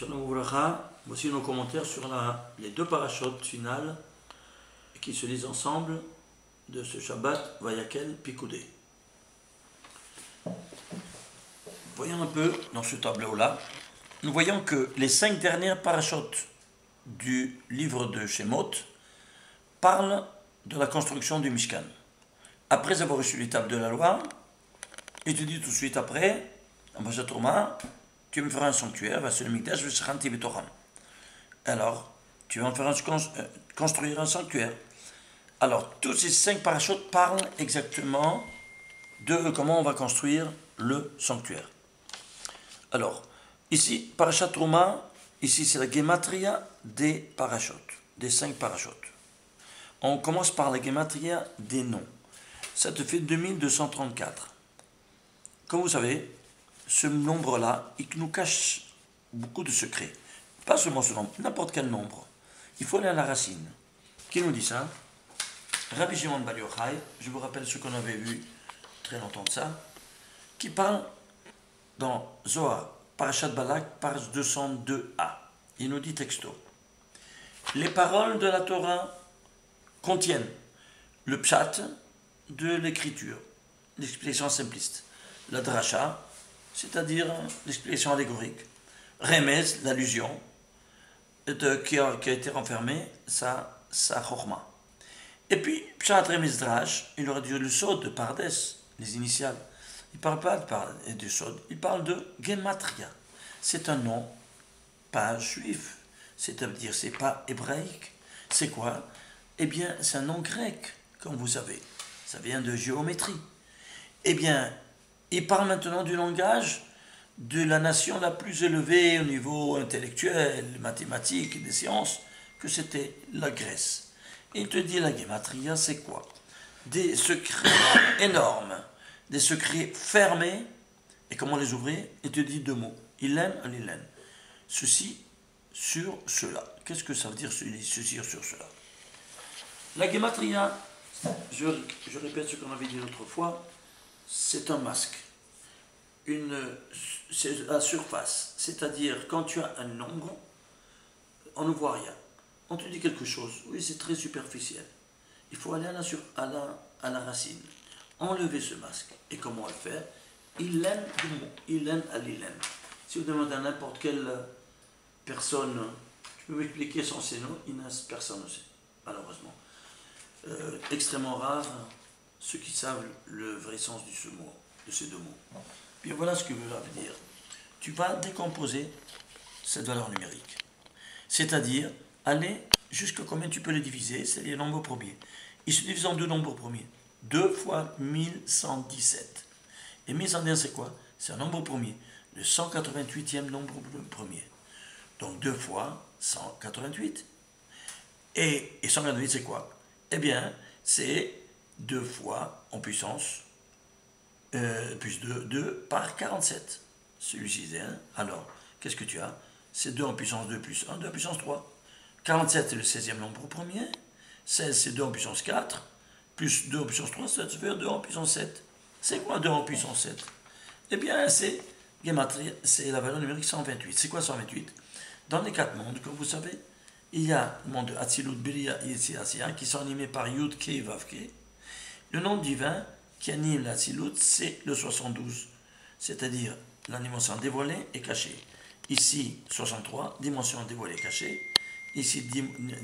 Shalom Ouvracha, voici nos commentaires sur les deux parachutes finales qui se lisent ensemble de ce Shabbat Vayakel Pikoudé. Voyons un peu dans ce tableau-là, nous voyons que les 5 dernières parachutes du livre de Shemot parlent de la construction du Mishkan. Après avoir reçu l'étape de la loi, il te dit tout de suite après, en Pashat Touma, tu me feras un sanctuaire, alors tu vas me faire construire un sanctuaire. Alors tous ces 5 parachutes parlent exactement de comment on va construire le sanctuaire. Alors ici, Parashat Touma, ici c'est la Gematria des parachutes, des 5 parachutes. On commence par la Gematria des noms. Ça te fait 2234. Comme vous savez, ce nombre-là, il nous cache beaucoup de secrets. Pas seulement ce nombre, n'importe quel nombre. Il faut aller à la racine. Qui nous dit ça? Rabbi Shimon Bar Yochai, je vous rappelle ce qu'on avait vu très longtemps de ça, qui parle dans Zohar, Parashat Balak, page 202a. Il nous dit texto. Les paroles de la Torah contiennent le pshat de l'écriture, l'explication simpliste, la drasha, c'est-à-dire l'explication allégorique, remez, l'allusion, qui a été renfermée, sa chorma. Et puis, pshat remez drash, il aurait dit le sod de Pardes, les initiales. Il ne parle pas de sod, il parle de gematria. C'est un nom pas juif, c'est-à-dire c'est pas hébraïque. C'est quoi? Eh bien, c'est un nom grec, comme vous savez. Ça vient de géométrie. Eh bien, il parle maintenant du langage de la nation la plus élevée au niveau intellectuel, mathématique, des sciences, que c'était la Grèce. Et il te dit, la Gematria, c'est quoi? Des secrets énormes, des secrets fermés. Et comment les ouvrir? Il te dit 2 mots. Ilen, alilen. Ceci sur cela. Qu'est-ce que ça veut dire ceci sur cela? La Gematria, je répète ce qu'on avait dit l'autre fois, c'est un masque. C'est la surface. C'est-à-dire, quand tu as un nombre, on ne voit rien. On te dit quelque chose. Oui, c'est très superficiel. Il faut aller à la racine. Enlever ce masque. Et comment le faire? Ilen du mot. Ilen à l'ilen. Si vous demandez à n'importe quelle personne, tu peux m'expliquer son sénom, personne ne sait, malheureusement. Extrêmement rare ceux qui savent le vrai sens de ces 2 mots. Puis voilà ce que veut dire. Tu vas décomposer cette valeur numérique. C'est-à-dire, aller jusqu'à combien tu peux les diviser, c'est les nombres premiers. Ils se divisent en 2 nombres premiers. 2 fois 1117. Et 1117, c'est quoi? C'est un nombre premier. Le 188e nombre premier. Donc 2 fois 188. Et 188, c'est quoi? Eh bien, c'est 2 fois en puissance, plus 2 par 47. Celui-ci c'est 1. Alors, qu'est-ce que tu as? C'est 2 en puissance 2 plus 1, 2 en puissance 3. 47, c'est le 16e nombre premier. 16, c'est 2 en puissance 4. Plus 2 en puissance 3, ça te fait 2 en puissance 7. C'est quoi 2 en puissance 7? Eh bien, c'est la valeur numérique 128. C'est quoi 128? Dans les 4 mondes, comme vous savez, il y a le monde de Hatzilut, Bria et Yetziat qui sont animés par Yud, Ke et Vav, Ke. Le nom divin qui anime l'Hatzilut, c'est le 72, c'est-à-dire la dimension dévoilée et cachée. Ici, 63, dimension dévoilée et cachée. Ici,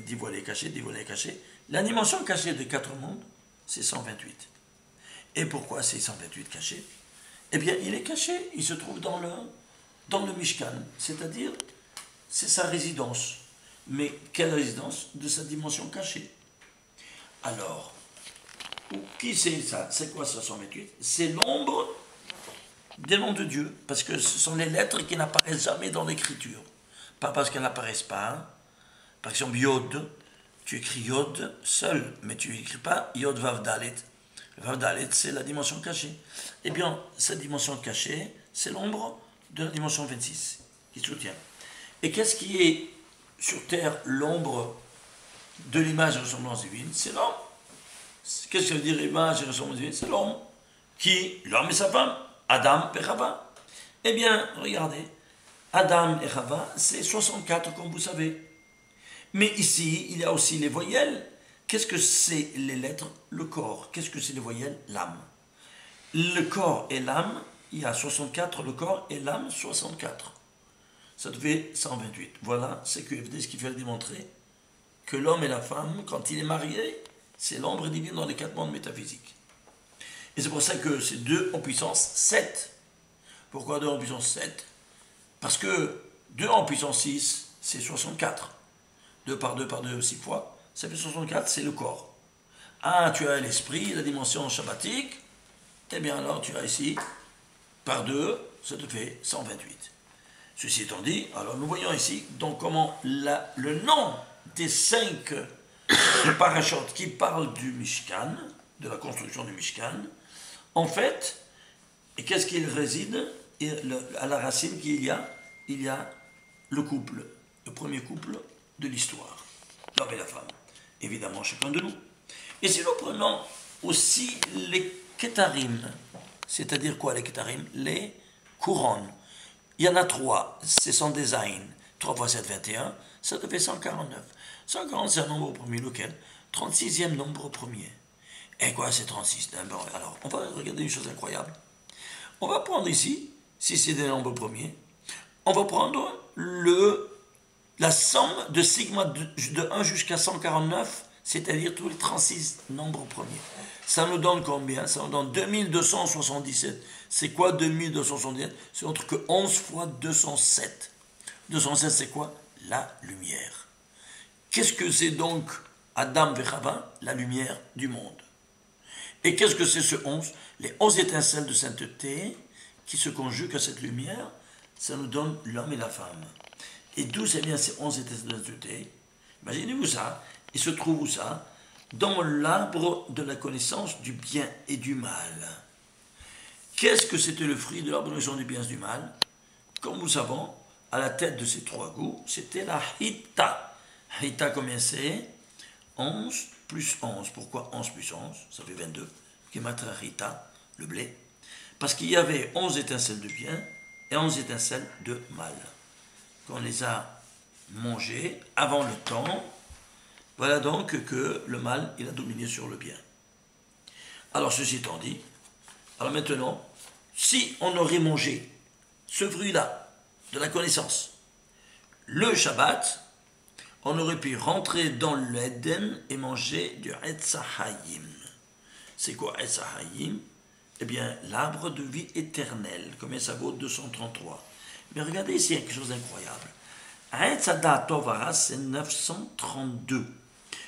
dévoilée et cachée, dévoilée et cachée. La dimension cachée des 4 mondes, c'est 128. Et pourquoi c'est 128 caché? Eh bien, il est caché, il se trouve dans le Mishkan, c'est-à-dire, c'est sa résidence. Mais quelle résidence? De sa dimension cachée. Alors, qui c'est ça? C'est quoi ça, 128? C'est l'ombre des noms de Dieu, parce que ce sont les lettres qui n'apparaissent jamais dans l'écriture. Pas parce qu'elles n'apparaissent pas. Hein. Par exemple, Yod, tu écris Yod seul, mais tu n'écris pas Yod Vav Dalet. Vav Dalet, c'est la dimension cachée. Eh bien, cette dimension cachée, c'est l'ombre de la dimension 26, qui soutient. Et qu'est-ce qui est sur terre l'ombre de l'image et ressemblance divine? C'est l'homme. Qu'est-ce que ça veut dire l'image et ressemblance divine? C'est l'homme. Qui? L'homme et sa femme. Adam et Chava. Eh bien, regardez, Adam et Chava, c'est 64, comme vous savez. Mais ici, il y a aussi les voyelles. Qu'est-ce que c'est les lettres? Le corps. Qu'est-ce que c'est les voyelles? L'âme. Le corps et l'âme, il y a 64, le corps et l'âme, 64. Ça te fait 128. Voilà, c'est QFD ce qui fait démontrer que l'homme et la femme, quand il est marié, c'est l'ombre divine dans les 4 mondes métaphysiques. Et c'est pour ça que c'est 2 en puissance 7. Pourquoi 2 en puissance 7? Parce que 2 en puissance 6, c'est 64. 2 par 2 par 2, 6 fois, ça fait 64, c'est le corps. Ah, tu as l'esprit, la dimension shabbatique, eh bien alors tu as ici, par 2, ça te fait 128. Ceci étant dit, alors nous voyons ici donc comment le nom des 5 parachutes qui parlent du Mishkan, de la construction du Mishkan, en fait, et qu'est-ce qu'il réside? Et à la racine qu'il y a, il y a le couple, le premier couple de l'histoire, l'homme et la femme, évidemment chacun de nous. Et si nous prenons aussi les kétarim, c'est-à-dire quoi les kétarim? Les couronnes. Il y en a 3, ce sont des aïn, 3 fois 7, 21, ça te fait 149. 140 c'est un nombre premier, lequel? 36e nombre premier. Et quoi c'est 36? Alors, on va regarder une chose incroyable. On va prendre ici, si c'est des nombres premiers, on va prendre la somme de sigma de 1 jusqu'à 149, c'est-à-dire tous les 36 nombres premiers. Ça nous donne combien? Ça nous donne 2277. C'est quoi 2277? C'est autre que 11 fois 207. 207 c'est quoi? La lumière. Qu'est-ce que c'est donc Adam et Chava? La lumière du monde. Et qu'est-ce que c'est ce 11? Les 11 étincelles de sainteté qui se conjuguent à cette lumière, ça nous donne l'homme et la femme. Et d'où c'est bien ces 11 étincelles de sainteté? Imaginez-vous ça. Il se trouve où ça? Dans l'arbre de la connaissance du bien et du mal. Qu'est-ce que c'était le fruit de l'arbre de la connaissance du bien et du mal? Comme nous savons, à la tête de ces 3 goûts, c'était la Hita. Hita, combien c'est? 11 plus 11. Pourquoi 11 plus 11? Ça fait 22. Gematra Hita, le blé. Parce qu'il y avait 11 étincelles de bien et 11 étincelles de mal. Qu'on les a mangées avant le temps. Voilà donc que le mal, il a dominé sur le bien. Alors, ceci étant dit, alors maintenant, si on aurait mangé ce fruit-là, de la connaissance, le Shabbat, on aurait pu rentrer dans l'Eden et manger du Etz HaHayim. C'est quoi Etz HaHayim? Eh bien, l'arbre de vie éternelle. Combien ça vaut? 233. Mais regardez ici, il y a quelque chose d'incroyable. Etz Hadat Tovara, c'est 932.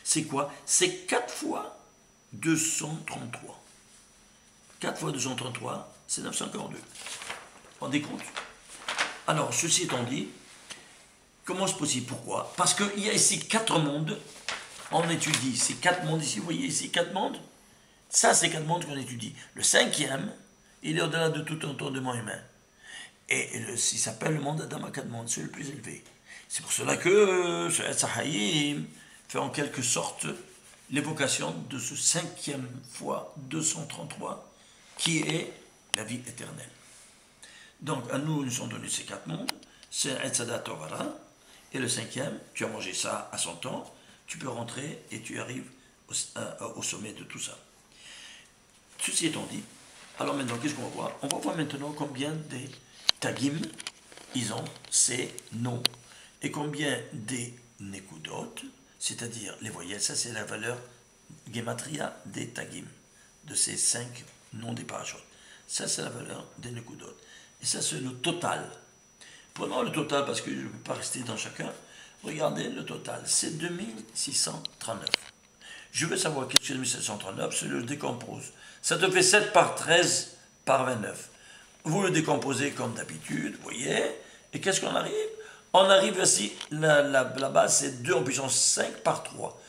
C'est quoi? C'est 4 fois 233. 4 fois 233, c'est 942. Vous vous rendez compte? Alors, ceci étant dit, comment c'est possible? Pourquoi? Parce qu'il y a ici 4 mondes. On étudie ces 4 mondes ici. Vous voyez ici 4 mondes? Ça, c'est 4 mondes qu'on étudie. Le 5e, il est au-delà de tout entendement humain. Et il s'appelle le monde Adam Akadmon, c'est le plus élevé. C'est pour cela que ce Etz HaHayim fait en quelque sorte l'évocation de ce 5e fois 233 qui est la vie éternelle. Donc à nous sont donnés ces 4 mondes, c'est Etz Hadat Tovara, et le 5e, tu as mangé ça à 100 ans, tu peux rentrer et tu arrives au sommet de tout ça. Ceci étant dit, alors maintenant qu'est-ce qu'on va voir? On va voir maintenant combien des tagim ils ont ces noms et combien des nekudot, c'est-à-dire les voyelles, ça c'est la valeur gematria des tagim, de ces 5 noms des parachutes. Ça c'est la valeur des nekudot. Et ça c'est le total. Prenons le total parce que je ne peux pas rester dans chacun. Regardez le total, c'est 2639. Je veux savoir qu'est-ce que c'est 2739, je le décompose. Ça te fait 7 par 13 par 29. Vous le décomposez comme d'habitude, vous voyez. Et qu'est-ce qu'on arrive? On arrive ici, la base c'est 2 en puissance 5 par 3.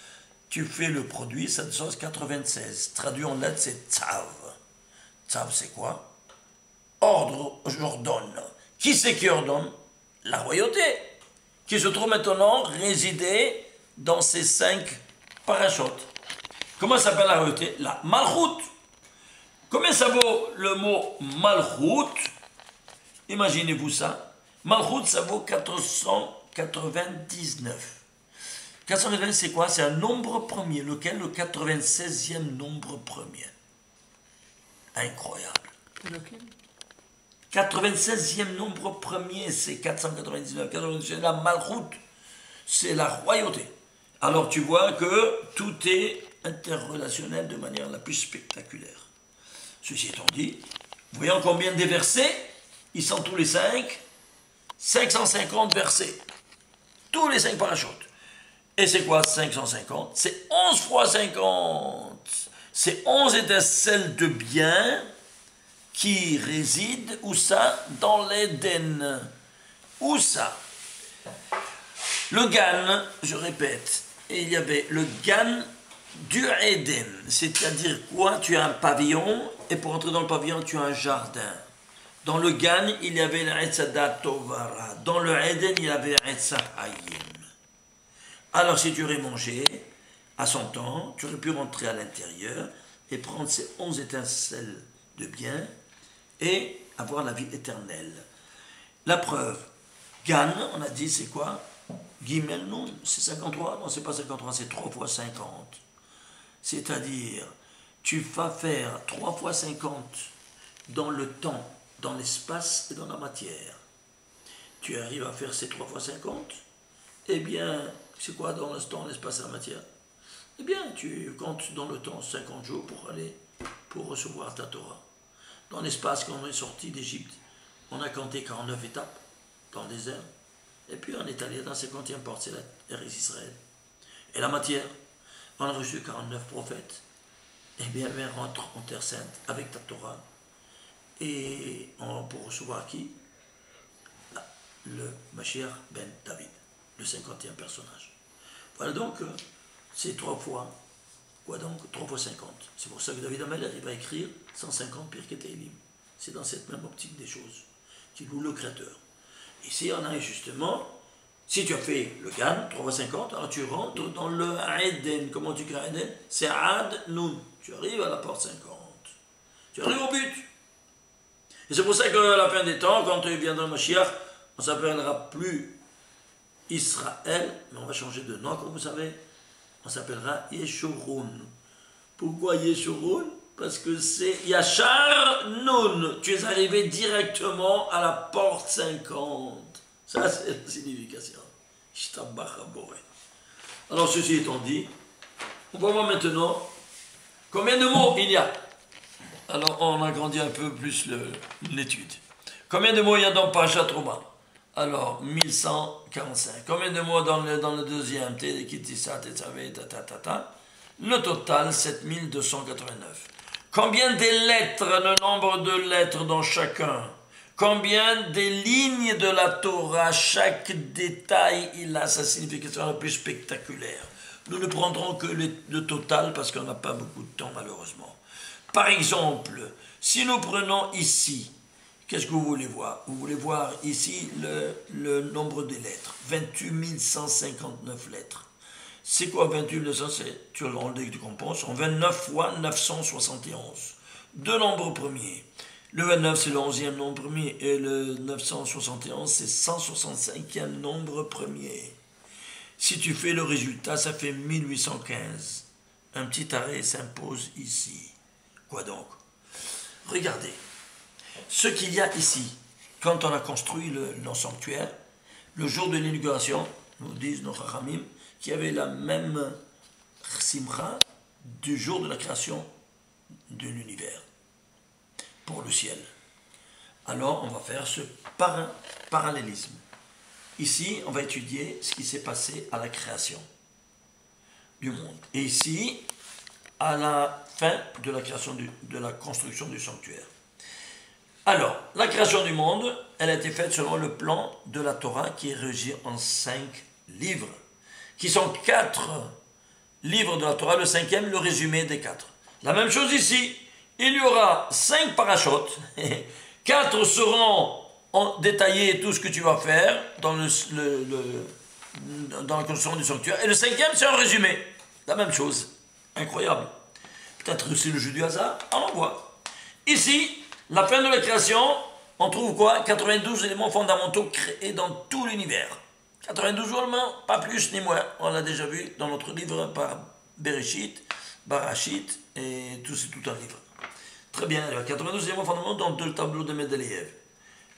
Tu fais le produit, ça te donne 96. Traduit en lettres, c'est Tzav. Tzav, c'est quoi? Ordre, j'ordonne. Qui c'est qui ordonne? La royauté, qui se trouve maintenant résider dans ces 5 parachutes. Comment s'appelle la royauté? La Malchut. Combien ça vaut le mot Malchut? Imaginez-vous ça. Malchut, ça vaut 499. 499, c'est quoi? C'est un nombre premier, lequel? Le 96e nombre premier. Incroyable. Lequel? 96e nombre premier, c'est 499. 499, la Malchut, c'est la royauté. Alors tu vois que tout est interrelationnel de manière la plus spectaculaire. Ceci étant dit, voyons combien des versets, ils sont tous les 5, 550 versets. Tous les 5 parachutes. Et c'est quoi 550? C'est 11 fois 50. C'est 11 étincelles de bien qui résident, où ça? Dans l'Éden. Où ça? Le Gan, je répète, il y avait le Gan du Éden. C'est-à-dire quoi? Tu as un pavillon, et pour entrer dans le pavillon, tu as un jardin. Dans le Gan, il y avait l'Etzadat Tovara. Dans le Éden, il y avait l'Etzahayim. Alors, si tu aurais mangé à son temps, tu aurais pu rentrer à l'intérieur et prendre ces 11 étincelles de bien et avoir la vie éternelle. La preuve, Gan, on a dit, c'est quoi? Gimel Nun, c'est 53? Non, c'est pas 53, c'est 3 fois 50. C'est-à-dire, tu vas faire 3 fois 50 dans le temps, dans l'espace et dans la matière. Tu arrives à faire ces 3 fois 50? Eh bien, c'est quoi dans l'instant, l'espace et la matière? Eh bien, tu comptes dans le temps 50 jours pour recevoir ta Torah. Dans l'espace, quand on est sorti d'Égypte, on a compté 49 étapes dans le désert. Et puis on est allé dans la 50e porte, c'est la Eretz Israël. Et la matière, on a reçu 49 prophètes. Eh bien, rentre en Terre Sainte avec ta Torah. Et pour recevoir qui? Le Mashiach ben David, le 50e personnage. Voilà donc, c'est 3 fois. Quoi donc? 3 fois 50. C'est pour ça que David Ameller, il va écrire 150 Pirkei Teilim. C'est dans cette même optique des choses, qui loue le Créateur. Ici, on a justement, si tu as fait le Gan, 3 fois 50, alors tu rentres dans le Eden. Comment tu crées Eden? C'est Ad Nun. Tu arrives à la porte 50. Tu arrives au but. Et c'est pour ça qu'à la fin des temps, quand il viendra le Mashiach, on ne s'appellera plus Israël, mais on va changer de nom, comme vous savez. On s'appellera Yeshurun. Pourquoi Yeshurun? Parce que c'est Yachar Nun. Tu es arrivé directement à la porte 50. Ça, c'est la signification. Alors, ceci étant dit, on va voir maintenant combien de mots il y a. Alors, on a grandi un peu plus l'étude. Combien de mots il y a dans Parashat Truma? Alors, 1145. Combien de mots dans le deuxième? Le total, 7289. Combien des lettres, le nombre de lettres dans chacun? Combien des lignes de la Torah? Chaque détail, il a sa signification la plus spectaculaire. Nous ne prendrons que le total parce qu'on n'a pas beaucoup de temps, malheureusement. Par exemple, si nous prenons ici, qu'est-ce que vous voulez voir? Vous voulez voir ici le nombre des lettres. 28 159 lettres. C'est quoi 28 900? Tu le décomposes en 29 fois 971. Deux nombres premiers. Le 29, c'est le 11e nombre premier. Et le 971, c'est 165e nombre premier. Si tu fais le résultat, ça fait 1815. Un petit arrêt s'impose ici. Quoi donc? Regardez. Ce qu'il y a ici, quand on a construit le sanctuaire, le jour de l'inauguration, nous disent nos Chachamim, qu'il y avait la même simcha du jour de la création de l'univers pour le ciel. Alors, on va faire ce parallélisme. Ici, on va étudier ce qui s'est passé à la création du monde. Et ici, à la fin de la création de la construction du sanctuaire. Alors, la création du monde, elle a été faite selon le plan de la Torah qui est régi en 5 livres, qui sont 4 livres de la Torah, le 5e, le résumé des 4. La même chose ici, il y aura 5 parachutes, 4 seront détaillés tout ce que tu vas faire dans la construction du sanctuaire, et le 5e, c'est un résumé. La même chose. Incroyable. Peut-être que c'est le jeu du hasard, on en voit. Ici, la fin de la création, on trouve quoi? 92 éléments fondamentaux créés dans tout l'univers. 92 éléments, pas plus ni moins. On l'a déjà vu dans notre livre par Bereshit, Barachit, et c'est tout un livre. Très bien, il y a 92 éléments fondamentaux dans deux tableaux de Mendeleïev.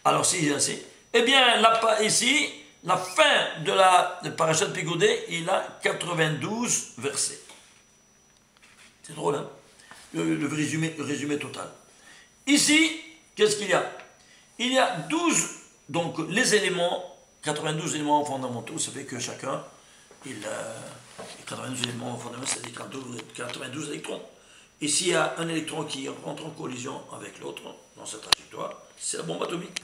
Alors, si j'ai ainsi, eh bien, là, ici, la fin de Parashat Pekudei, il a 92 versets. C'est drôle, hein? Le résumé total. Ici, qu'est-ce qu'il y a? Il y a 12, donc les éléments, 92 éléments fondamentaux, ça fait que chacun, 92 éléments fondamentaux, c'est-à-dire 92 électrons. Et s'il y a un électron qui rentre en collision avec l'autre dans cette trajectoire, c'est la bombe atomique,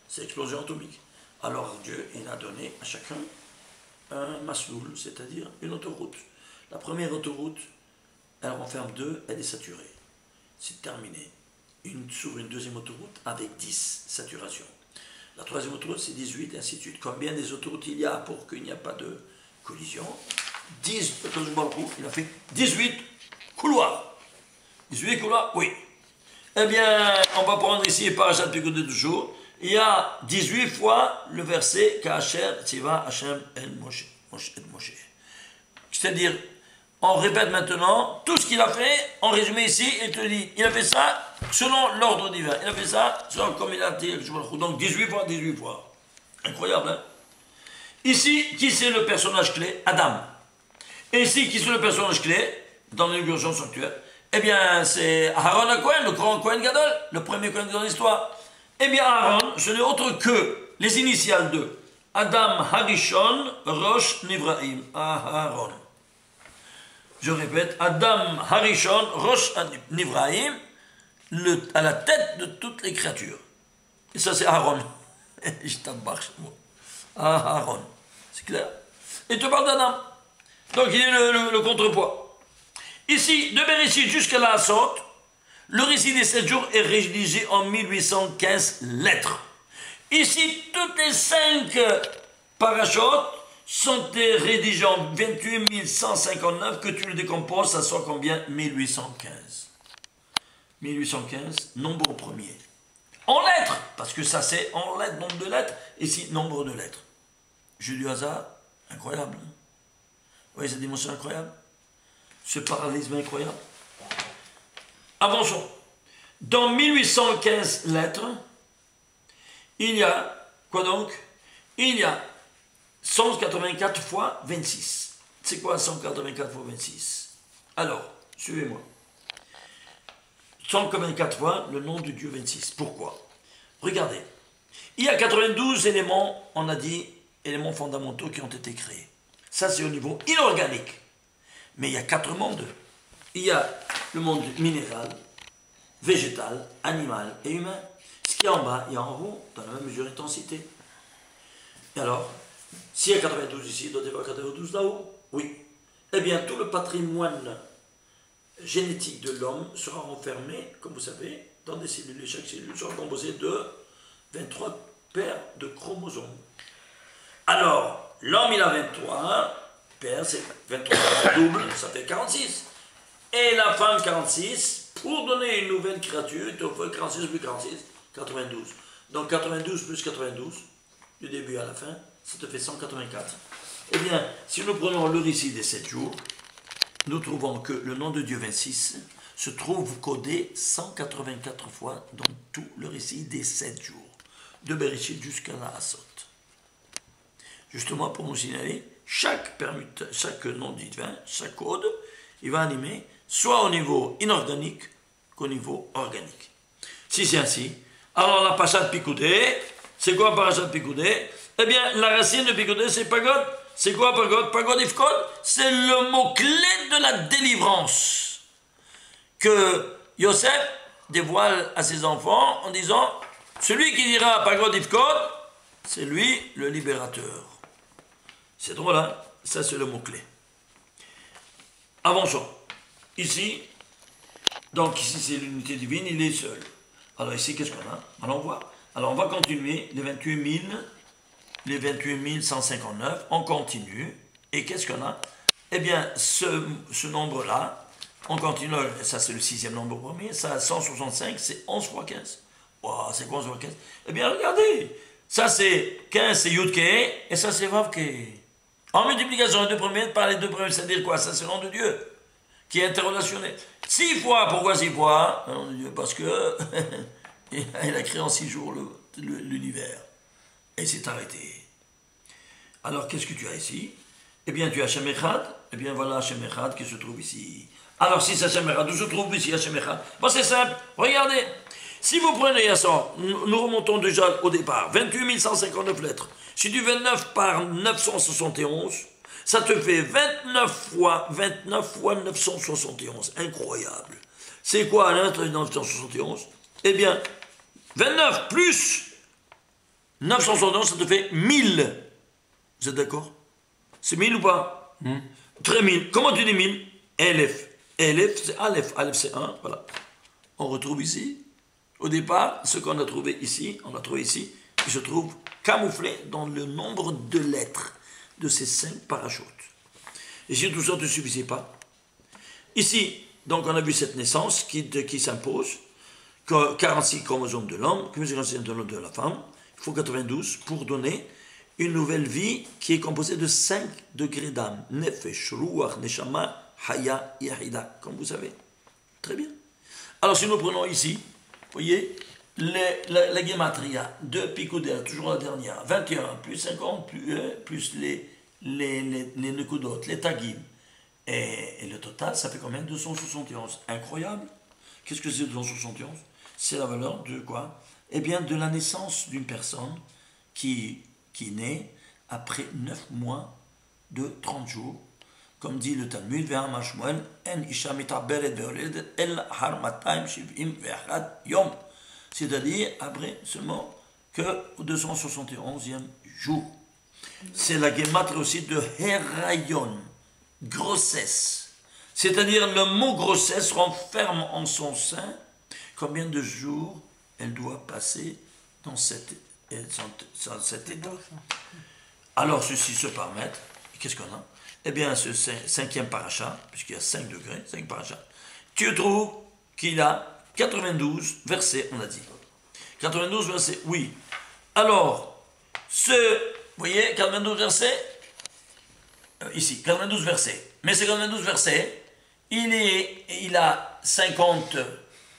c'est l'explosion atomique. Alors Dieu, il a donné à chacun un masloul, c'est-à-dire une autoroute. La première autoroute, elle renferme 2, elle est saturée. C'est terminé. S'ouvre une deuxième autoroute avec 10 saturations. La troisième autoroute, c'est 18, et ainsi de suite. Combien des autoroutes il y a pour qu'il n'y ait pas de collision? 10, il a fait 18 couloirs. 18 couloirs, oui. Eh bien, on va prendre ici Parashat Pekudei du jour. Il y a 18 fois le verset Ka'asher Tziva Hashem El Moshe. C'est-à-dire, on répète maintenant tout ce qu'il a fait, en résumé ici, et te dit, il a fait ça selon l'ordre divin. Il a fait ça selon comme il a dit, donc 18 fois, 18 fois. Incroyable, hein? Ici, qui c'est le personnage clé? Adam. Et ici, qui c'est le personnage clé dans l'inauguration sanctuaire? Eh bien, c'est Aaron HaKohen, le grand Kohen Gadol, le premier Kohen Gadol de l'histoire. Eh bien, Aaron, ce n'est autre que les initiales de Adam Harishon Rosh Nivraim. Aaron. Je répète, Adam Harishon Rosh Nivraim, à la tête de toutes les créatures. Et ça, c'est Aaron. Je t'embarque, moi. Aaron. C'est clair? Et tu parles d'Adam. Donc, il est le contrepoids. Ici, de Bereshit jusqu'à la Hassot, le récit des 7 jours est rédigé en 1815 lettres. Ici, toutes les 5 parachutes sont rédigées en 28 159, que tu le décomposes, ça sort combien? 1815. 1815, nombre premier. En lettres, parce que ça c'est en lettres, nombre de lettres, ici, nombre de lettres. Jeu du hasard, incroyable. Hein? Oui, cette dimension incroyable. Ce parallélisme incroyable. Avançons. Dans 1815 lettres, il y a, quoi donc? Il y a 184 fois 26. C'est quoi 184 fois 26? Alors, suivez-moi. 184 fois le nom de Dieu 26. Pourquoi? Regardez. Il y a 92 éléments, on a dit, éléments fondamentaux qui ont été créés. Ça, c'est au niveau inorganique. Mais il y a 4 mondes. Il y a le monde minéral, végétal, animal et humain. Ce qui est en bas et en haut, dans la même mesure d'intensité. Et alors, s'il y a 92 ici, il doit y avoir 92 là-haut? Oui. Eh bien, tout le patrimoine génétique de l'homme sera renfermé, comme vous savez, dans des cellules. Et chaque cellule sera composée de 23 paires de chromosomes. Alors, l'homme, il a 23 paires, c'est 23 double, ça fait 46. Et la femme, 46. Pour donner une nouvelle créature, il te faut 46 plus 46, 92. Donc 92 plus 92, du début à la fin, ça te fait 184. Eh bien, si nous prenons le récit des 7 jours, nous trouvons que le nom de Dieu 26 se trouve codé 184 fois dans tout le récit des 7 jours, de Bereshit jusqu'à la Hassot. Justement pour nous signaler, chaque nom divin, chaque code, il va animer soit au niveau inorganique qu'au niveau organique. Si c'est ainsi, alors la Parashat Pekudei, c'est quoi Parashat Pekudei? Eh bien, la racine de Pekudei, c'est Pagod. C'est quoi Pagod? Pagod Ifkod, c'est le mot-clé de la délivrance que Yosef dévoile à ses enfants en disant, celui qui dira Pagod Ifkod, c'est lui le libérateur. C'est drôle, hein? Ça, c'est le mot-clé. Avançons. Ici, donc ici, c'est l'unité divine, il est seul. Alors ici, qu'est-ce qu'on a? Allons voir. Alors, on va continuer les 28 159, on continue. Et qu'est-ce qu'on a? Eh bien, ce nombre-là, on continue, ça c'est le 6e nombre premier, ça 165, c'est 11 fois 15. Wow, c'est quoi 15? Eh bien, regardez. Ça, c'est 15, c'est Yud Ke, et ça, c'est Vav Ke. En multiplication, les deux premiers, par les deux premiers, c'est-à-dire quoi? Ça, c'est le nom de Dieu, qui est interrelationnel. 6 fois, pourquoi 6 fois? Le nom de Dieu, parce que il a créé en 6 jours l'univers. Et c'est arrêté. Alors, qu'est-ce que tu as ici? Eh bien, tu as Hashem Echad. Eh bien, voilà Hashem Echad qui se trouve ici. Alors, si c'est Hashem Echad, où se trouve ici Hashem Echad? Bon, c'est simple. Regardez. Si vous prenez ça, nous remontons déjà au départ. 28 159 lettres. Si tu 29 par 971, ça te fait 29 fois 971. Incroyable. C'est quoi à l'intérieur de 971? Eh bien, 29 plus 971, ça te fait 1000. Vous êtes d'accord? C'est 1000 ou pas? Très 1000. Comment tu dis 1000? Elef. Elef, c'est Aleph. Aleph, c'est 1. Voilà. On retrouve ici. Au départ, ce qu'on a trouvé ici, il se trouve camouflé dans le nombre de lettres de ces 5 parachutes. Et si tout ça ne te suffisait pas, ici, donc on a vu cette naissance qui s'impose, 46 chromosomes de l'homme, 46 chromosomes de la femme, il faut 92 pour donner une nouvelle vie qui est composée de 5 degrés d'âme. Nefesh, Ruach, Neshama, Haya, Yahida, comme vous savez. Très bien. Alors si nous prenons ici, vous voyez, la gematria, 2 picodères, toujours la dernière, 21, plus 50, plus les nekudot, les tagim. Et le total, ça fait combien? 271. Incroyable. Qu'est-ce que c'est 271? C'est la valeur de quoi? Eh bien, de la naissance d'une personne qui naît après 9 mois de 30 jours. Comme dit le Talmud, c'est-à-dire après seulement que au 271e jour. C'est la gematria aussi de Herayon, grossesse. C'est-à-dire le mot grossesse renferme en son sein combien de jours elle doit passer dans cet état. Alors ceci se permettent, qu'est-ce qu'on a? Eh bien, ce 5e paracha, puisqu'il y a 5 degrés, 5 parachas, tu trouves qu'il a 92 versets, on a dit. 92 versets, oui. Alors, vous voyez, 92 versets, ici, 92 versets. Mais ces 92 versets, il a 50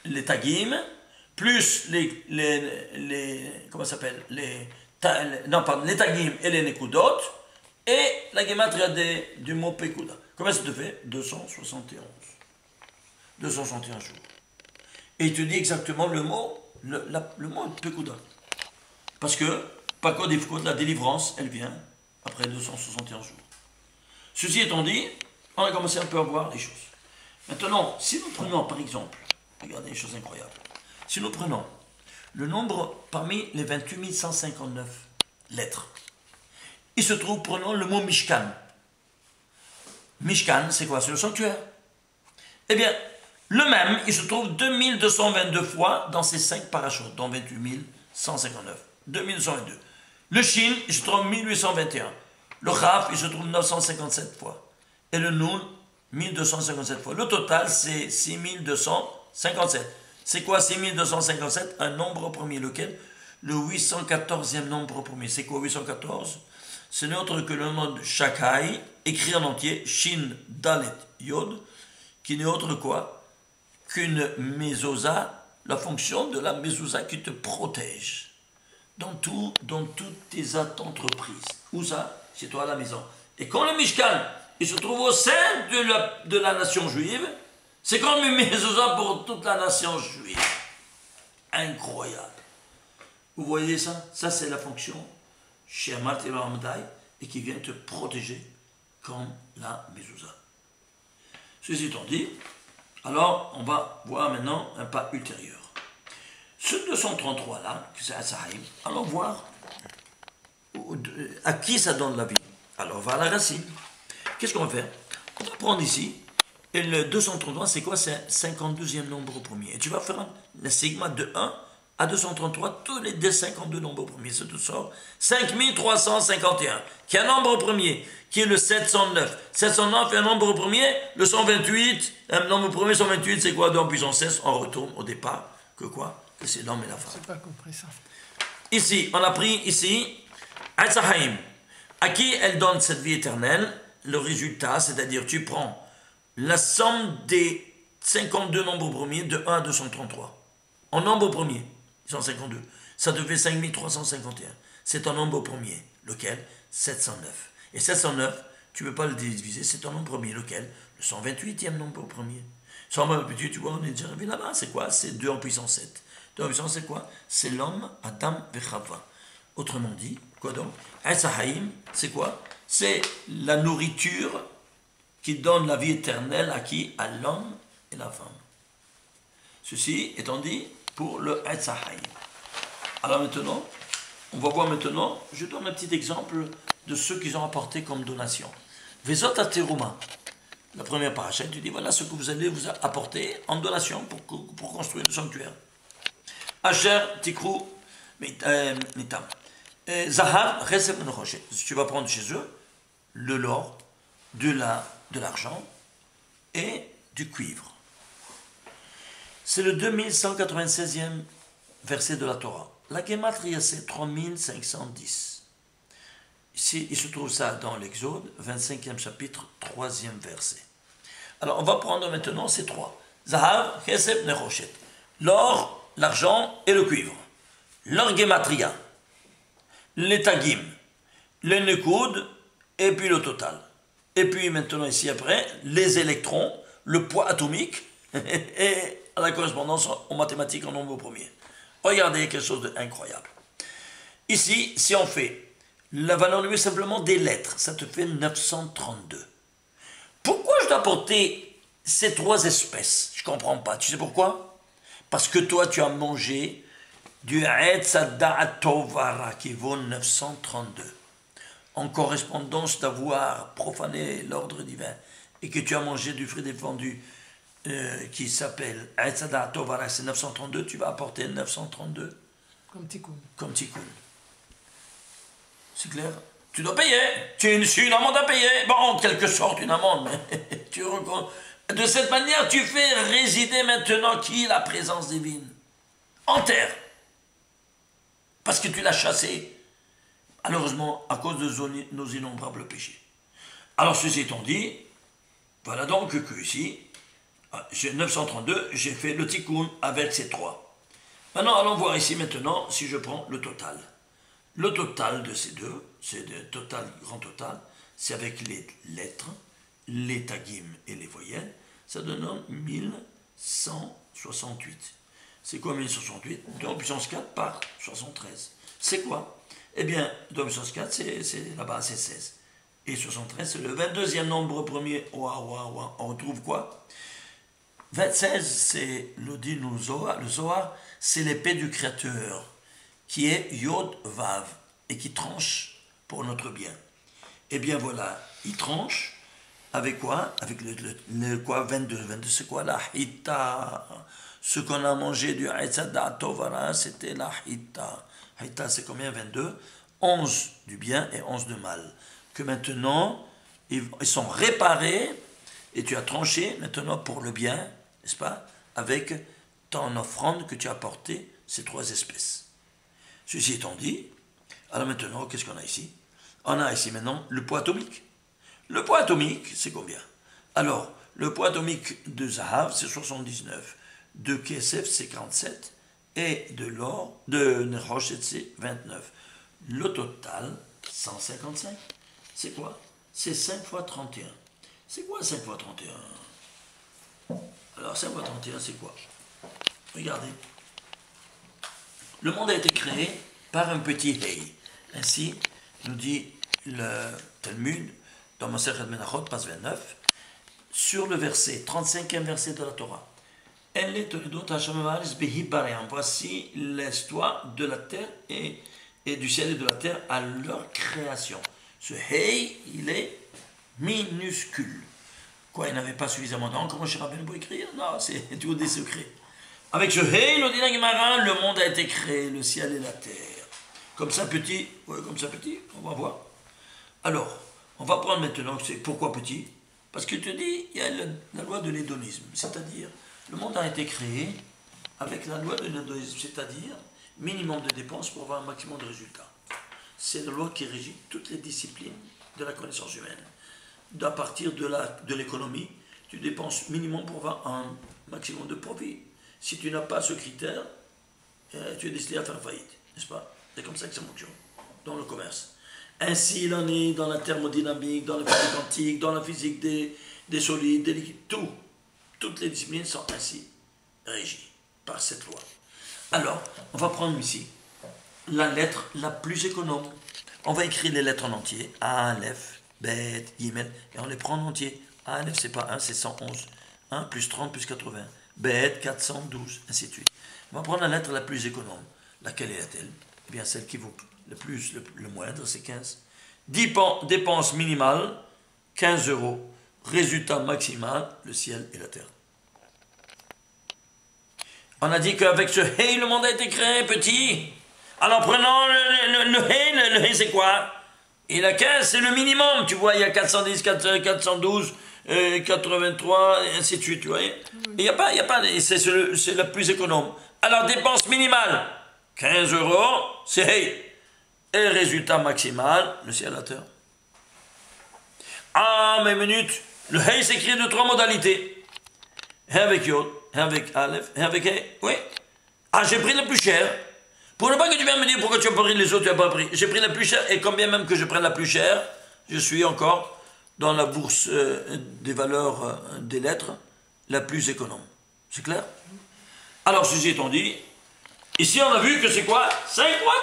les tagim, plus comment ça s'appelle, les tagim et les nekudot, et la gematria du mot Pekuda. Combien ça te fait? 271. 261 jours. Et il te dit exactement le mot Pekuda. Parce que, Pakod Ifkod, la délivrance, elle vient après 261 jours. Ceci étant dit, on a commencé un peu à voir les choses. Maintenant, si nous prenons par exemple, regardez les choses incroyables, si nous prenons le nombre parmi les 28 159 lettres, il se trouve, prenons le mot Mishkan. Mishkan, c'est quoi? C'est le sanctuaire. Eh bien, le même, il se trouve 2222 fois dans ces 5 parachutes, dont 28 159. 2222. Le Shin, il se trouve 1821. Le Chaf, il se trouve 957 fois. Et le Nun, 1257 fois. Le total, c'est 6257. C'est quoi 6257? Un nombre premier, lequel? Le 814e nombre premier. C'est quoi 814? Ce n'est autre que le nom de Shakai, écrit en entier, Shin, Dalet, Yod, qui n'est autre quoi qu'une mezouza, la fonction de la mezouza qui te protège dans toutes tes entreprises. Où ça? Chez toi à la maison. Et quand le Mishkan, il se trouve au sein de la nation juive, c'est comme une mezouza pour toute la nation juive. Incroyable. Vous voyez ça? Ça, c'est la fonction chez Amat et Ramadai, et qui vient te protéger comme la mezouza. Ceci étant dit, alors on va voir maintenant un pas ultérieur. Ce 233 là, que c'est Asahim, allons voir à qui ça donne la vie. Alors on va à la racine. Qu'est-ce qu'on va faire? On va prendre ici, et le 233 c'est quoi? C'est un 52e nombre au premier. Et tu vas faire le sigma de 1 à 233, tous les 52 nombres premiers, c'est tout sort 5351, qui est un nombre premier, qui est le 709. 709 est un nombre premier, le 128, un nombre premier, 128, c'est quoi? Donc puissance 16, on retourne au départ, que quoi? que c'est l'homme et la femme. Je n'ai pas compris ça. Ici, on a pris ici, Etzahaim. À qui elle donne cette vie éternelle? Le résultat, c'est-à-dire tu prends la somme des 52 nombres premiers de 1 à 233. En nombre premier, ils sont 52. Ça te fait 5351. C'est un nombre premier. Lequel? 709. Et 709, tu ne peux pas le diviser, c'est un nombre premier. Lequel? Le 128e nombre premier. 128, tu vois, on est déjà arrivé là-bas. C'est quoi? C'est 2 en puissance 7. 2 en puissance, c'est quoi? C'est l'homme, Adam et Chava. Autrement dit, quoi donc? Etzahaim, c'est quoi? C'est la nourriture qui donne la vie éternelle à qui? À l'homme et la femme. Ceci étant dit pour le Etzahaim. Alors maintenant, on va voir maintenant, je donne un petit exemple de ceux qu'ils ont apporté comme donation. Vezot Ateruma, la première paracha, tu dis voilà ce que vous allez vous apporter en donation pour construire le sanctuaire. Asher Tikru Nitam. Zahar, Chesed Menachoshet. Tu vas prendre chez eux le l'or, de l'argent et du cuivre. C'est le 2196e verset de la Torah. La Gematria, c'est 3510. Ici, il se trouve ça dans l'Exode, 25e chapitre, 3e verset. Alors, on va prendre maintenant ces trois. Zahav, Chesed, Nechoshet. L'or, l'argent et le cuivre. Leur Gematria. Les Tagim. Les Nekud et puis le total. Et puis maintenant, ici après, les électrons, le poids atomique et la correspondance aux mathématiques en nombre premier. Regardez quelque chose d'incroyable. Ici, si on fait la valeur numérique simplement des lettres, ça te fait 932. Pourquoi je dois apporter ces trois espèces? Je ne comprends pas. Tu sais pourquoi? Parce que toi, tu as mangé du Etzadat Tovara qui vaut 932. En correspondance d'avoir profané l'ordre divin et que tu as mangé du fruit défendu qui s'appelle Etzadat Tovara, c'est 932, tu vas apporter 932 Comme Tikkun. Comme Tikkun. C'est clair? Tu dois payer. Tu as une amende à payer. Bon, en quelque sorte, une amende. Mais de cette manière, tu fais résider maintenant qui? La présence divine. En terre. Parce que tu l'as chassé. Malheureusement, à cause de nos innombrables péchés. Alors, ceci étant dit, voilà donc que ici, j'ai 932, j'ai fait le tikkun avec ces trois. Maintenant, allons voir ici maintenant si je prends le total. Le total de ces deux, c'est le total, grand total, c'est avec les lettres, les tagim et les voyelles, ça donne 1168. C'est quoi 1068? 2 en puissance 4 par 73. C'est quoi? Eh bien, 2 en puissance 4, c'est là-bas, c'est 16. Et 73, c'est le 22e nombre premier. On retrouve quoi? 26, c'est le Zohar. Le Zohar, c'est l'épée du Créateur, qui est Yod Vav, et qui tranche pour notre bien. Eh bien voilà, il tranche avec quoi? Avec le quoi? 22. 22, c'est quoi? La Hita. Ce qu'on a mangé du Etzadat Tovara, c'était la Hita. Hita, c'est combien? 22. 11 du bien et 11 de mal. Que maintenant, ils sont réparés, et tu as tranché maintenant pour le bien, n'est-ce pas? Avec ton offrande que tu as apportée, ces trois espèces. Ceci étant dit, alors maintenant, qu'est-ce qu'on a ici? On a ici maintenant le poids atomique. Le poids atomique, c'est combien? Alors, le poids atomique de Zahav, c'est 79. De Kesef, c'est 47. Et de l'or, de Nechoshet, c'est 29. Le total, 155. C'est quoi? C'est 5 fois 31. C'est quoi 5 fois 31? Alors, 5 fois 31, c'est quoi? Regardez. Le monde a été créé par un petit Hei. Ainsi, nous dit le Talmud, dans Masechet Menachot, page 29, sur le verset, 35e verset de la Torah. Voici l'histoire de la terre et du ciel et de la terre à leur création. Ce Hei, il est minuscule. Quoi, il n'avait pas suffisamment d'encre, mon cher Rabbeinu, pour écrire? Non, c'est tout des secrets. Avec ce Hei, nous dit la Gemara, le monde a été créé, le ciel et la terre. Comme ça petit, ouais, comme ça petit, on va voir. Alors, on va prendre maintenant, pourquoi petit? Parce que tu dis, il y a la loi de l'hédonisme, c'est-à-dire, le monde a été créé avec la loi de néodéisme, c'est-à-dire minimum de dépenses pour avoir un maximum de résultats. C'est la loi qui régit toutes les disciplines de la connaissance humaine. À partir de l'économie, tu dépenses minimum pour avoir un maximum de profit. Si tu n'as pas ce critère, tu es destiné à faire faillite, n'est-ce pas? C'est comme ça que ça fonctionne dans le commerce. Ainsi, il en est dans la thermodynamique, dans la physique quantique, dans la physique des solides, des liquides, toutes les disciplines sont ainsi régies par cette loi. Alors, on va prendre ici la lettre la plus économe. On va écrire les lettres en entier, A, Aleph, Bet, Gimel, et on les prend en entier. A, Aleph, c'est pas 1, c'est 111. 1 plus 30 plus 80. Bet, 412, ainsi de suite. On va prendre la lettre la plus économe. Laquelle est-elle? Eh bien, celle qui vaut le moindre, c'est 15. Dépenses minimales, 15 euros. Résultat maximal, le ciel et la terre. On a dit qu'avec ce hey, le monde a été créé, petit. Alors prenons le hey, c'est quoi? Et la 15, c'est le minimum, tu vois, il y a 410, 412, 83, et ainsi de suite, tu vois. Il n'y a pas, c'est la plus économe. Alors, dépense minimale, 15 euros, c'est hey. Et résultat maximal, le ciel et la terre. Ah, mais minute, le hey s'écrit de 3 modalités. Hey avec Yod, hey avec Aleph, hey avec hey, oui. Ah, j'ai pris le plus cher. Pour ne pas que tu viennes me dire pourquoi tu as pris les autres, tu n'as pas pris. J'ai pris la plus chère, et combien même que je prenne la plus chère, je suis encore dans la bourse des valeurs des lettres la plus économe. C'est clair? Alors, ceci étant dit, ici on a vu que c'est quoi? 5 fois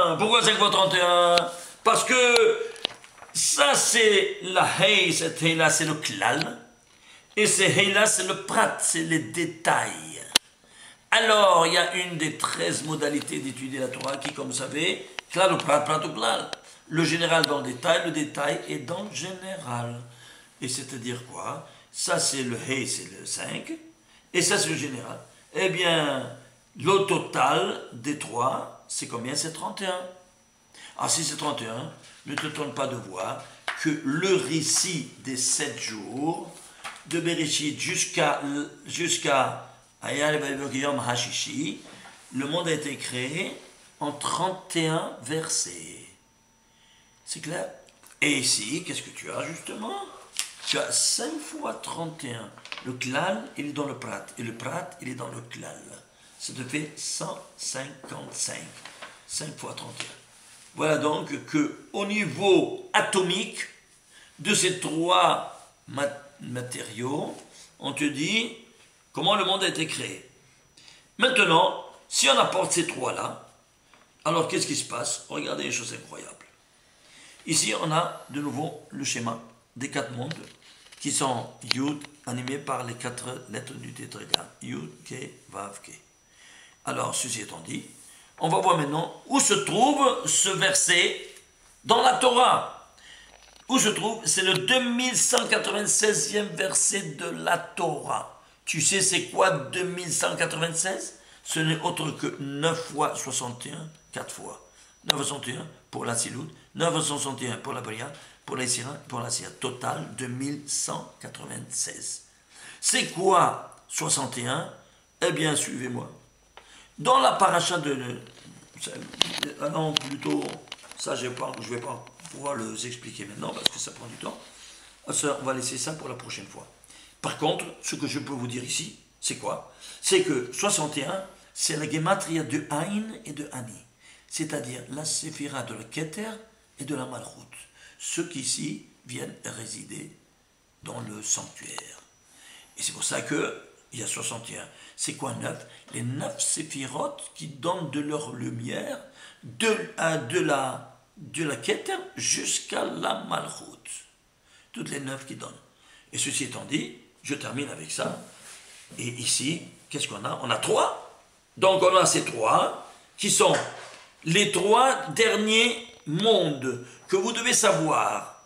31. Pourquoi 5 fois 31? Parce que ça c'est la hey, cette hey là c'est le klal, et ce hey là c'est le prat, c'est les détails. Alors, il y a une des 13 modalités d'étudier la Torah qui, comme vous savez, klal ou prat, prat ou klal. Le général dans le détail est dans le général. Et c'est-à-dire quoi? Ça c'est le hey, c'est le 5, et ça c'est le général. Eh bien, le total des 3, c'est combien? C'est 31. Ah, si c'est 31, ne te trompe pas de voir que le récit des 7 jours, de Bereshit jusqu'à Hashishi, le monde a été créé en 31 versets. C'est clair? Et ici, qu'est-ce que tu as justement? Tu as 5 fois 31. Le klal, il est dans le prat. Et le prat, il est dans le klal. Ça te fait 155. 5 fois 31. Voilà donc qu'au niveau atomique de ces 3 matériaux, on te dit comment le monde a été créé. Maintenant, si on apporte ces 3-là, alors qu'est-ce qui se passe? Regardez les choses incroyables. Ici, on a de nouveau le schéma des 4 mondes qui sont Yud, animés par les 4 lettres du tétragramme. Yud, Ke, Vav, Ke. Alors, ceci étant dit, on va voir maintenant où se trouve ce verset dans la Torah. Où se trouve? C'est le 2196e verset de la Torah. Tu sais c'est quoi 2196? Ce n'est autre que 9 fois 61, 4 fois. 961 pour la Silout, 961 pour la Bria, pour la Sira, pour la Sira. Total 2196. C'est quoi 61? Eh bien, suivez-moi. Dans la paracha non, plutôt, ça je ne vais pas pouvoir les expliquer maintenant parce que ça prend du temps. Ça, on va laisser ça pour la prochaine fois. Par contre, ce que je peux vous dire ici, c'est quoi? C'est que 61, c'est la gematria de Aïn et de Ani. C'est-à-dire la séphira de la Keter et de la Malchut. Ceux qui ici viennent résider dans le sanctuaire. Et c'est pour ça qu'il y a 61. C'est quoi 9? Les 9 séphirotes qui donnent de leur lumière de la Keter jusqu'à la Malchut. Toutes les 9 qui donnent. Et ceci étant dit, je termine avec ça. Et ici, qu'est-ce qu'on a? On a 3. Donc on a ces 3 qui sont les 3 derniers mondes que vous devez savoir.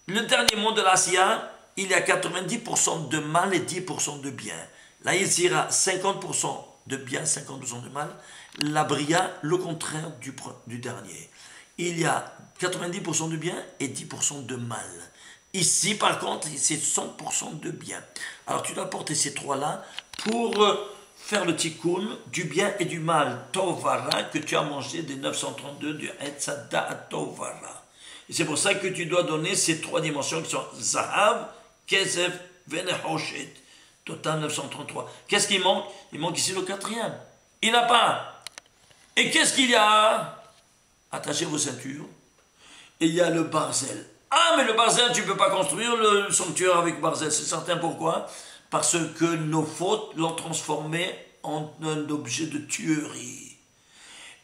Le dernier monde de l'Asia, il y a 90% de mal et 10% de bien. La Yetzira, 50% de bien, 50% de mal. La Bria, le contraire du dernier. Il y a 90% de bien et 10% de mal. Ici, par contre, c'est 100% de bien. Alors, tu dois porter ces 3-là pour faire le tikkun du bien et du mal, tovara, que tu as mangé des 932 du Etzada à tovara. Et c'est pour ça que tu dois donner ces 3 dimensions qui sont Zahav, Kesef, Venehoshet. Total 933. Qu'est-ce qui manque? Il manque ici le 4e. Il n'a pas. Et qu'est-ce qu'il y a? Attachez vos ceintures. Et il y a le barzel. Ah, mais le barzel, tu ne peux pas construire le sanctuaire avec barzel. C'est certain, pourquoi? Parce que nos fautes l'ont transformé en un objet de tuerie.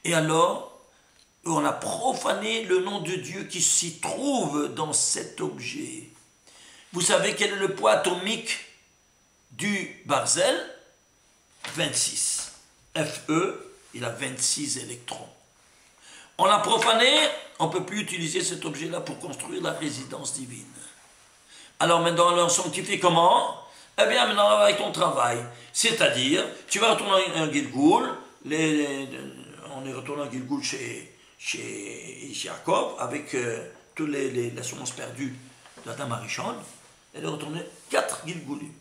Et alors, on a profané le nom de Dieu qui s'y trouve dans cet objet. Vous savez quel est le poids atomique du barzel? 26. Fe, il a 26 électrons. On l'a profané, on ne peut plus utiliser cet objet-là pour construire la résidence divine. Alors maintenant, on l'a sanctifié comment? Eh bien, maintenant, avec ton travail. C'est-à-dire, tu vas retourner à un Gilgoul, on est retourné à Gilgoul chez Jacob, avec toutes les semences perdues de la dame Arishon, elle est retournée 4 Gilgoulim,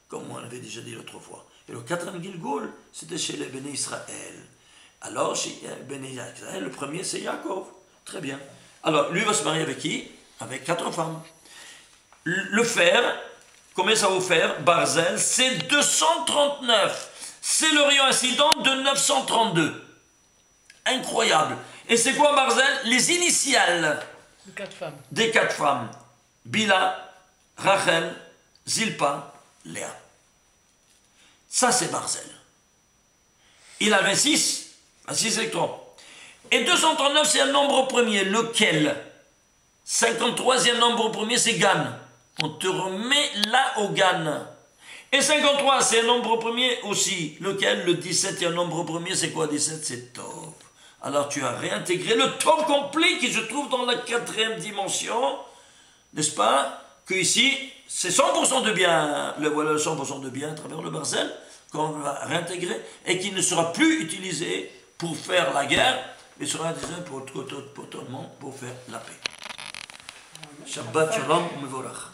comme on avait déjà dit l'autre fois. Et le 4e Gilgoul, c'était chez les Béné Israël. Alors, chez Béné Israël, le premier, c'est Jacob. Très bien. Alors, lui va se marier avec qui? Avec 4 femmes. Le fer, combien ça vaut faire? Barzel, c'est 239. C'est le rayon incident de 932. Incroyable. Et c'est quoi Barzel? Les initiales des 4 femmes. Bila, Rachel, Zilpa, Léa. Ça, c'est Barzel. Il a 26 électrons. Et 239, c'est un nombre premier. Lequel? 53e nombre premier, c'est Gan. On te remet là au Gan. Et 53, c'est un nombre premier aussi. Lequel? Le 17e nombre premier, c'est quoi 17? C'est Tov. Alors tu as réintégré le Tov complet qui se trouve dans la 4e dimension. N'est-ce pas? Que ici, c'est 100% de bien. Voilà le 100% de bien à travers le barzel qu'on va réintégrer et qui ne sera plus utilisé pour faire la guerre, mais sera utilisé pour faire la paix. Shabbat Shalom Mevorach.